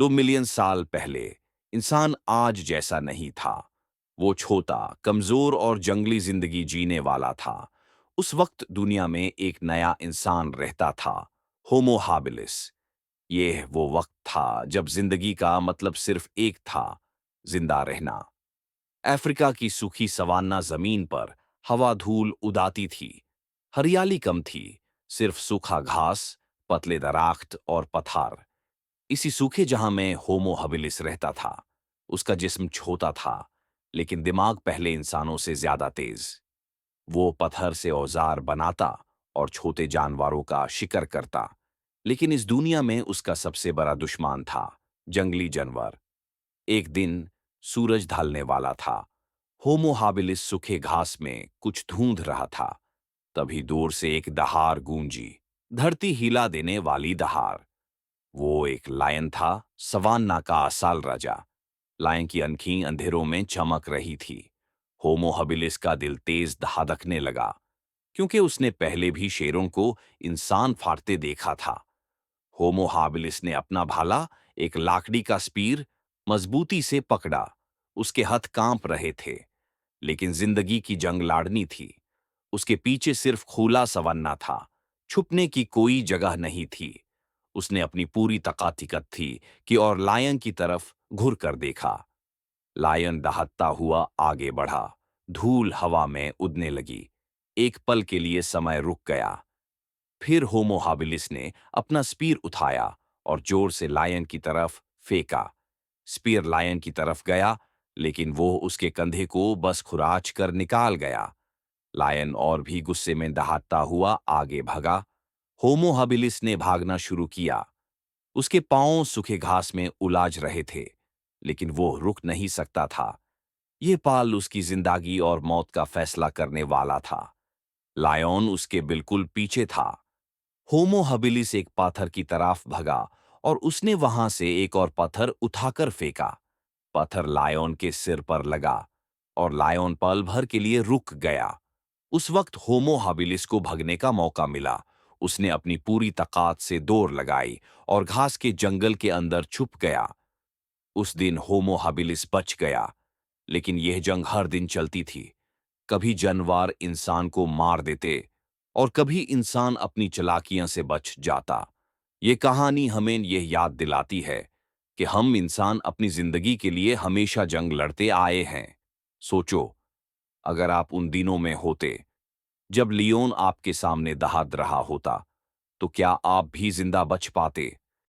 2 million साल पहले इंसान आज जैसा नहीं था। वो छोटा, कमजोर और जंगली जिंदगी जीने वाला था। उस वक्त दुनिया में एक नया इंसान रहता था, होमो हाबिलिस। ये वो वक्त था जब जिंदगी का मतलब सिर्फ एक था, जिंदा रहना। अफ्रीका की सूखी सवान्ना जमीन पर हवा धूल उदाती थी। हरियाली कम थी, सिर्फ सूखा घास, पतले दरख्त और पठार। इसी सूखे जहां में होमो हबिलिस रहता था। उसका जिस्म छोटा था, लेकिन दिमाग पहले इंसानों से ज्यादा तेज। वो पत्थर से औजार बनाता और छोटे जानवरों का शिकार करता। लेकिन इस दुनिया में उसका सबसे बड़ा दुश्मन था जंगली जानवर। एक दिन सूरज ढलने वाला था। होमो हाबिलिस सूखे घास में कुछ ढूंढ रहा था। तभी दूर से एक दहाड़ गूंजी, धरती हिला देने वाली दहाड़। वो एक लायन था, सवान्ना का असल राजा। लायन की आंखें अंधेरों में चमक रही थी। होमो हबिलिस का दिल तेज धड़कने लगा, क्योंकि उसने पहले भी शेरों को इंसान फाड़ते देखा था। होमो हाबिलिस ने अपना भाला, एक लाकड़ी का स्पीर, मजबूती से पकड़ा। उसके हाथ कांप रहे थे, लेकिन जिंदगी की जंग लाड़नी थी। उसके पीछे सिर्फ खुला सवन्ना था, छुपने की कोई जगह नहीं थी। उसने अपनी पूरी ताकत थी कि और लायन की तरफ घुर कर देखा। लायन दहाड़ता हुआ आगे बढ़ा। धूल हवा में उड़ने लगी। एक पल के लिए समय रुक गया। फिर होमो हाबिलिस ने अपना स्पीर उठाया और जोर से लायन की तरफ फेंका। स्पीर लायन की तरफ गया, लेकिन वो उसके कंधे को बस खुराच कर निकाल गया। लायन और भी गुस्से में दहाड़ता हुआ आगे भागा। होमो हबिलिस ने भागना शुरू किया। उसके पांव सूखे घास में उलझ रहे थे, लेकिन वो रुक नहीं सकता था। ये पाल उसकी जिंदगी और मौत का फैसला करने वाला था। लायन उसके बिल्कुल पीछे था। होमो हबिलिस एक पत्थर की तरफ भगा और उसने वहां से एक और पत्थर उठाकर फेंका। पत्थर लायन के सिर पर लगा और लायन पल भर के लिए रुक गया। उस वक्त होमो हाबिलिस को भगने का मौका मिला। उसने अपनी पूरी ताकत से दौड़ लगाई और घास के जंगल के अंदर छुप गया। उस दिन होमो हाबिलिस बच गया, लेकिन यह जंग हर दिन चलती थी। कभी जानवर इंसान को मार देते और कभी इंसान अपनी चालाकियों से बच जाता। ये कहानी हमें यह याद दिलाती है कि हम इंसान अपनी जिंदगी के लिए हमेशा जंग लड़ते आए हैं। सोचो, अगर आप उन दिनों में होते जब लियोन आपके सामने दहाड़ रहा होता, तो क्या आप भी जिंदा बच पाते?